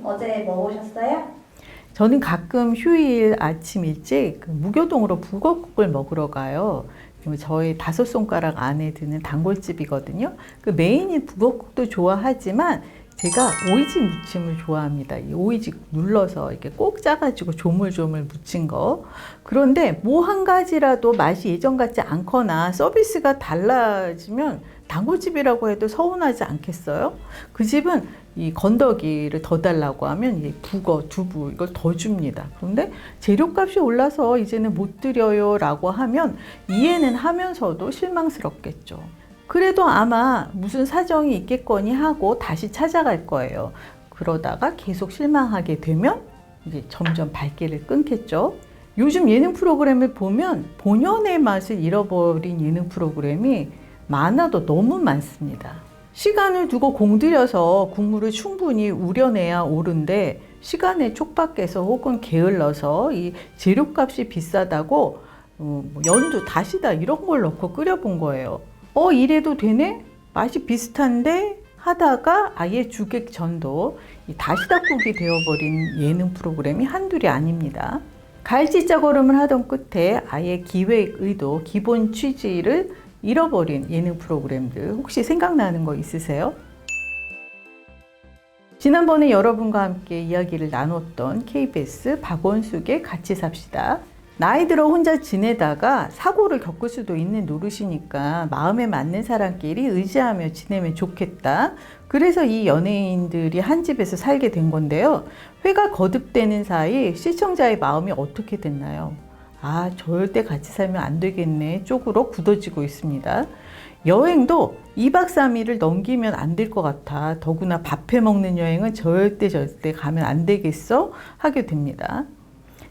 어제 뭐 보셨어요? 저는 가끔 휴일 아침 일찍 무교동으로 북엇국을 먹으러 가요. 저의 5손가락 안에 드는 단골집이거든요. 그 메인인 북엇국도 좋아하지만 제가 오이지 무침을 좋아합니다. 이 오이지 눌러서 이렇게 꼭 짜가지고 조물조물 무친 거. 그런데 뭐 한 가지라도 맛이 예전 같지 않거나 서비스가 달라지면 단골집이라고 해도 서운하지 않겠어요? 그 집은 이 건더기를 더 달라고 하면 이 북어, 두부 이걸 더 줍니다. 그런데 재료값이 올라서 이제는 못 드려요 라고 하면 이해는 하면서도 실망스럽겠죠. 그래도 아마 무슨 사정이 있겠거니 하고 다시 찾아갈 거예요. 그러다가 계속 실망하게 되면 이제 점점 발길을 끊겠죠. 요즘 예능 프로그램을 보면 본연의 맛을 잃어버린 예능 프로그램이 많아도 너무 많습니다. 시간을 두고 공들여서 국물을 충분히 우려내야 옳은데 시간에 촉박해서 혹은 게을러서 이 재료값이 비싸다고 연두, 다시다 이런 걸 넣고 끓여본 거예요. 이래도 되네? 맛이 비슷한데? 하다가 아예 주객전도 이 다시다국이 되어버린 예능 프로그램이 한둘이 아닙니다. 갈치자걸음을 하던 끝에 아예 기획 의도, 기본 취지를 잃어버린 예능 프로그램들 혹시 생각나는 거 있으세요? 지난번에 여러분과 함께 이야기를 나눴던 KBS 박원숙의 같이 삽시다. 나이 들어 혼자 지내다가 사고를 겪을 수도 있는 노릇이니까 마음에 맞는 사람끼리 의지하며 지내면 좋겠다. 그래서 이 연예인들이 한 집에서 살게 된 건데요. 회가 거듭되는 사이 시청자의 마음이 어떻게 됐나요? 절대 같이 살면 안 되겠네 쪽으로 굳어지고 있습니다. 여행도 2박 3일을 넘기면 안 될 것 같아. 더구나 밥해 먹는 여행은 절대 가면 안 되겠어? 하게 됩니다.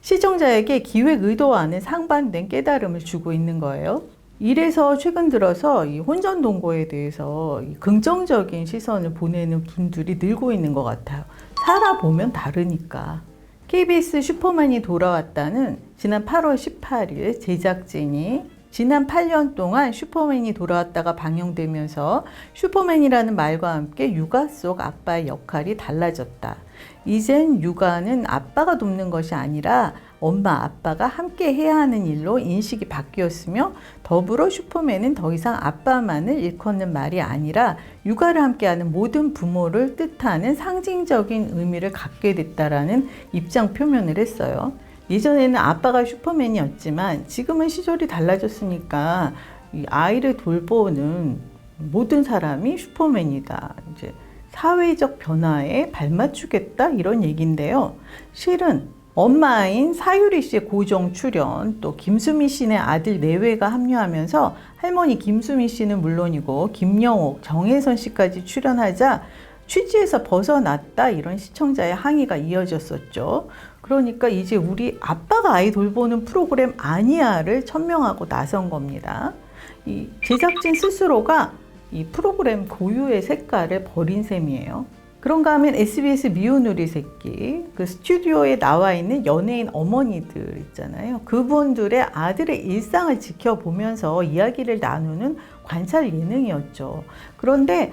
시청자에게 기획 의도와는 상반된 깨달음을 주고 있는 거예요. 이래서 최근 들어서 이 혼전동거에 대해서 긍정적인 시선을 보내는 분들이 늘고 있는 것 같아요. 살아보면 다르니까. KBS 슈퍼맨이 돌아왔다는 지난 8월 18일 제작진이 지난 8년 동안 슈퍼맨이 돌아왔다가 방영되면서 슈퍼맨이라는 말과 함께 육아 속 아빠의 역할이 달라졌다. 이젠 육아는 아빠가 돕는 것이 아니라 엄마, 아빠가 함께 해야 하는 일로 인식이 바뀌었으며 더불어 슈퍼맨은 더 이상 아빠만을 일컫는 말이 아니라 육아를 함께하는 모든 부모를 뜻하는 상징적인 의미를 갖게 됐다라는 입장 표명을 했어요. 예전에는 아빠가 슈퍼맨이었지만 지금은 시절이 달라졌으니까 이 아이를 돌보는 모든 사람이 슈퍼맨이다. 이제 사회적 변화에 발맞추겠다 이런 얘기인데요. 실은 엄마인 사유리 씨의 고정 출연, 또 김수미 씨네 아들 내외가 합류하면서 할머니 김수미 씨는 물론이고 김영옥, 정혜선 씨까지 출연하자 취지에서 벗어났다 이런 시청자의 항의가 이어졌었죠. 그러니까 이제 우리 아빠가 아이 돌보는 프로그램 아니야를 천명하고 나선 겁니다. 이 제작진 스스로가 이 프로그램 고유의 색깔을 버린 셈이에요. 그런가 하면 SBS 미운 우리 새끼, 그 스튜디오에 나와 있는 연예인 어머니들 있잖아요. 그분들의 아들의 일상을 지켜보면서 이야기를 나누는 관찰 예능이었죠. 그런데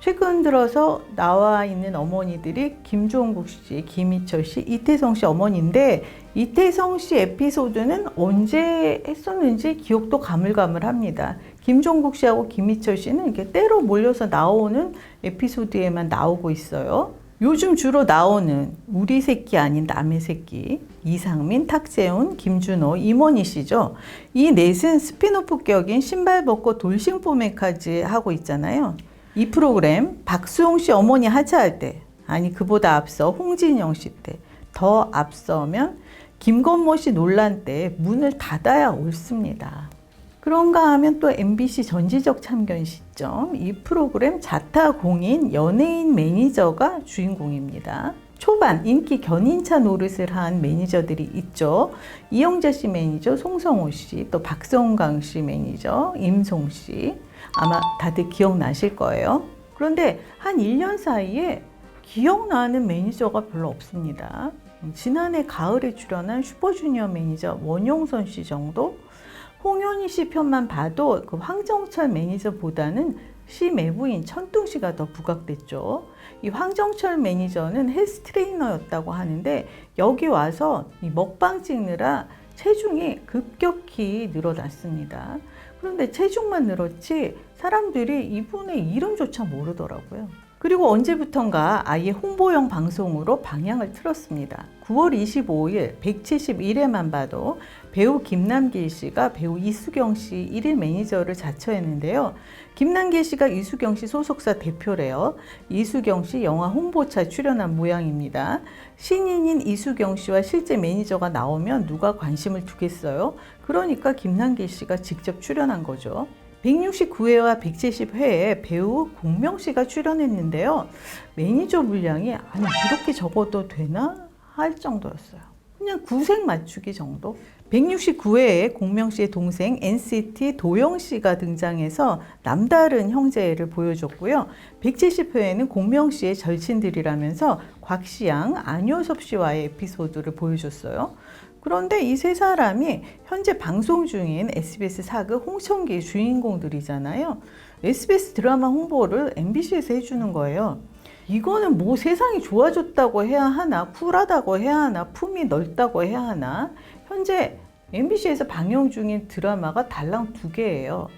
최근 들어서 나와 있는 어머니들이 김종국 씨, 김희철 씨, 이태성 씨 어머니인데 이태성 씨 에피소드는 언제 했었는지 기억도 가물가물합니다. 김종국 씨하고 김희철 씨는 이렇게 때로 몰려서 나오는 에피소드에만 나오고 있어요. 요즘 주로 나오는 우리 새끼 아닌 남의 새끼, 이상민, 탁재훈, 김준호, 임원희 씨죠. 이 넷은 스피노프 격인 신발 벗고 돌싱 포메까지 하고 있잖아요. 이 프로그램 박수홍 씨 어머니 하차할 때, 아니 그보다 앞서 홍진영 씨 때, 더 앞서면 김건모 씨 논란 때 문을 닫아야 옳습니다. 그런가 하면 또 MBC 전지적 참견 시점, 이 프로그램 자타공인 연예인 매니저가 주인공입니다. 초반 인기 견인차 노릇을 한 매니저들이 있죠. 이영자 씨 매니저, 송성호 씨, 또 박성강 씨 매니저, 임송 씨. 아마 다들 기억나실 거예요. 그런데 한 1년 사이에 기억나는 매니저가 별로 없습니다. 지난해 가을에 출연한 슈퍼주니어 매니저 원용선 씨 정도? 홍현희 씨 편만 봐도 그 황정철 매니저보다는 시매부인 천둥씨가 더 부각됐죠. 이 황정철 매니저는 헬스 트레이너였다고 하는데 여기 와서 이 먹방 찍느라 체중이 급격히 늘어났습니다. 그런데 체중만 늘었지 사람들이 이분의 이름조차 모르더라고요. 그리고 언제부턴가 아예 홍보용 방송으로 방향을 틀었습니다. 9월 25일 171회만 봐도 배우 김남길 씨가 배우 이수경 씨 일일 매니저를 자처했는데요. 김남길 씨가 이수경 씨 소속사 대표래요. 이수경 씨 영화 홍보차 출연한 모양입니다. 신인인 이수경 씨와 실제 매니저가 나오면 누가 관심을 두겠어요? 그러니까 김남길 씨가 직접 출연한 거죠. 169회와 170회에 배우 공명 씨가 출연했는데요. 매니저 분량이 아니 이렇게 적어도 되나 할 정도였어요. 그냥 구색 맞추기 정도. 169회에 공명 씨의 동생 NCT 도영 씨가 등장해서 남다른 형제를 보여줬고요. 170회에는 공명 씨의 절친들이라면서 곽시양, 안효섭 씨와의 에피소드를 보여줬어요. 그런데 이 세 사람이 현재 방송 중인 SBS 사극 홍천기의 주인공들이잖아요. SBS 드라마 홍보를 MBC에서 해주는 거예요. 이거는 뭐 세상이 좋아졌다고 해야 하나, 쿨하다고 해야 하나, 품이 넓다고 해야 하나. 현재 MBC에서 방영 중인 드라마가 달랑 2개예요.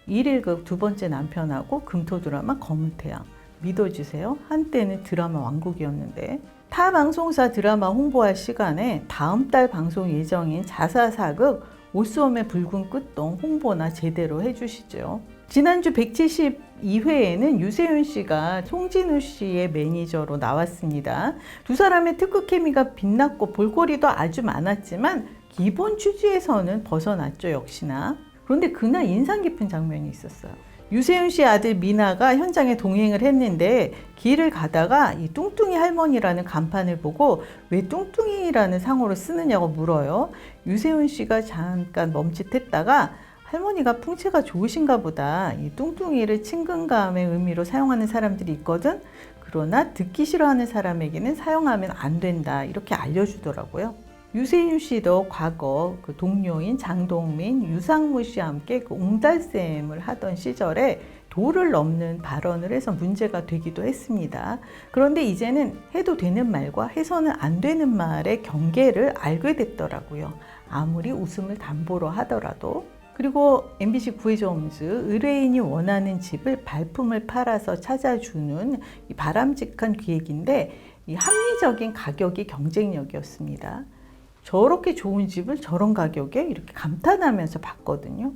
1일극 두 번째 남편하고 금토 드라마 검은 태양. 믿어주세요. 한때는 드라마 왕국이었는데. 타 방송사 드라마 홍보할 시간에 다음 달 방송 예정인 자사사극 오스홈의 붉은 끝동 홍보나 제대로 해주시죠. 지난주 172회에는 유세윤 씨가 송진우 씨의 매니저로 나왔습니다. 두 사람의 특급 케미가 빛났고 볼거리도 아주 많았지만 기본 취지에서는 벗어났죠, 역시나. 그런데 그날 인상 깊은 장면이 있었어요. 유세윤 씨 아들 미나가 현장에 동행을 했는데 길을 가다가 이 뚱뚱이 할머니라는 간판을 보고 왜 뚱뚱이라는 상호를 쓰느냐고 물어요. 유세윤 씨가 잠깐 멈칫했다가 할머니가 풍채가 좋으신가 보다. 이 뚱뚱이를 친근감의 의미로 사용하는 사람들이 있거든. 그러나 듣기 싫어하는 사람에게는 사용하면 안 된다. 이렇게 알려주더라고요. 유세윤 씨도 과거 그 동료인 장동민, 유상무 씨와 함께 그 옹달샘을 하던 시절에 도를 넘는 발언을 해서 문제가 되기도 했습니다. 그런데 이제는 해도 되는 말과 해서는 안 되는 말의 경계를 알게 됐더라고요. 아무리 웃음을 담보로 하더라도. 그리고 MBC 구해줘홈즈 의뢰인이 원하는 집을 발품을 팔아서 찾아주는 이 바람직한 기획인데 이 합리적인 가격이 경쟁력이었습니다. 저렇게 좋은 집을 저런 가격에 이렇게 감탄하면서 봤거든요.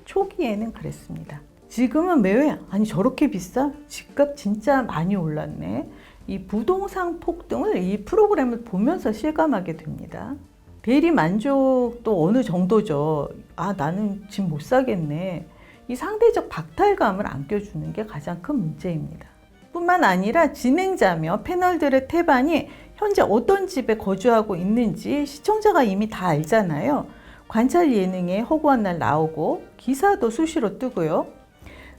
초기에는 그랬습니다. 지금은 매회 아니 저렇게 비싸? 집값 진짜 많이 올랐네. 이 부동산 폭등을 이 프로그램을 보면서 실감하게 됩니다. 대리 만족도 어느 정도죠. 아 나는 집 못 사겠네. 이 상대적 박탈감을 안겨주는 게 가장 큰 문제입니다. 뿐만 아니라 진행자며 패널들의 태반이 현재 어떤 집에 거주하고 있는지 시청자가 이미 다 알잖아요. 관찰 예능에 허구한 날 나오고 기사도 수시로 뜨고요.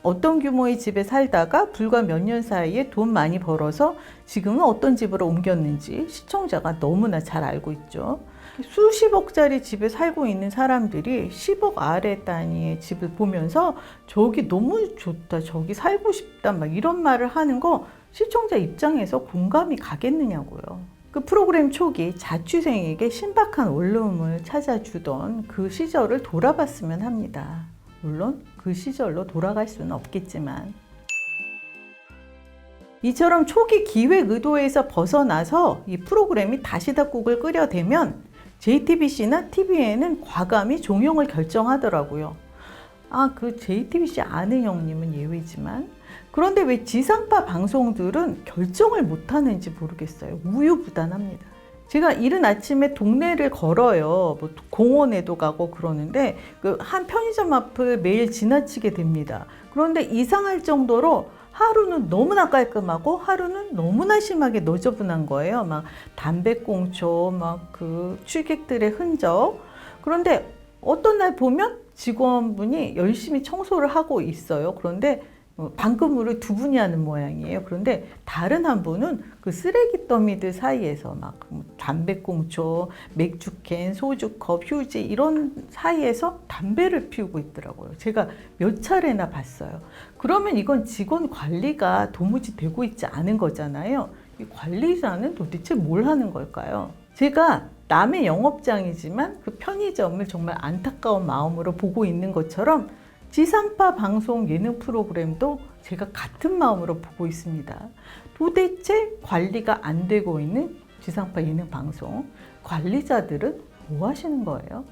어떤 규모의 집에 살다가 불과 몇 년 사이에 돈 많이 벌어서 지금은 어떤 집으로 옮겼는지 시청자가 너무나 잘 알고 있죠. 수십억짜리 집에 살고 있는 사람들이 10억 아래 단위의 집을 보면서 저기 너무 좋다, 저기 살고 싶다 막 이런 말을 하는 거 시청자 입장에서 공감이 가겠느냐고요. 그 프로그램 초기 자취생에게 신박한 원룸을 찾아주던 그 시절을 돌아봤으면 합니다. 물론 그 시절로 돌아갈 수는 없겠지만 이처럼 초기 기획 의도에서 벗어나서 이 프로그램이 다시다국을 끓여대면 JTBC나 TVN은 과감히 종영을 결정하더라고요. 아, 그 JTBC 아는 형님은 예외지만 그런데 왜 지상파 방송들은 결정을 못하는지 모르겠어요. 우유부단합니다. 제가 이른 아침에 동네를 걸어요. 뭐 공원에도 가고 그러는데 그 한 편의점 앞을 매일 지나치게 됩니다. 그런데 이상할 정도로 하루는 너무나 깔끔하고 하루는 너무나 심하게 너저분한 거예요. 막 담배꽁초, 막 그 취객들의 흔적. 그런데 어떤 날 보면 직원분이 열심히 청소를 하고 있어요. 그런데 방금으로 두 분이 하는 모양이에요. 그런데 다른 한 분은 그 쓰레기 더미들 사이에서 막 담배꽁초, 맥주캔, 소주컵, 휴지 이런 사이에서 담배를 피우고 있더라고요. 제가 몇 차례나 봤어요. 그러면 이건 직원 관리가 도무지 되고 있지 않은 거잖아요. 이 관리자는 도대체 뭘 하는 걸까요? 제가 남의 영업장이지만 그 편의점을 정말 안타까운 마음으로 보고 있는 것처럼 지상파 방송 예능 프로그램도 제가 같은 마음으로 보고 있습니다. 도대체 관리가 안 되고 있는 지상파 예능 방송, 관리자들은 뭐 하시는 거예요?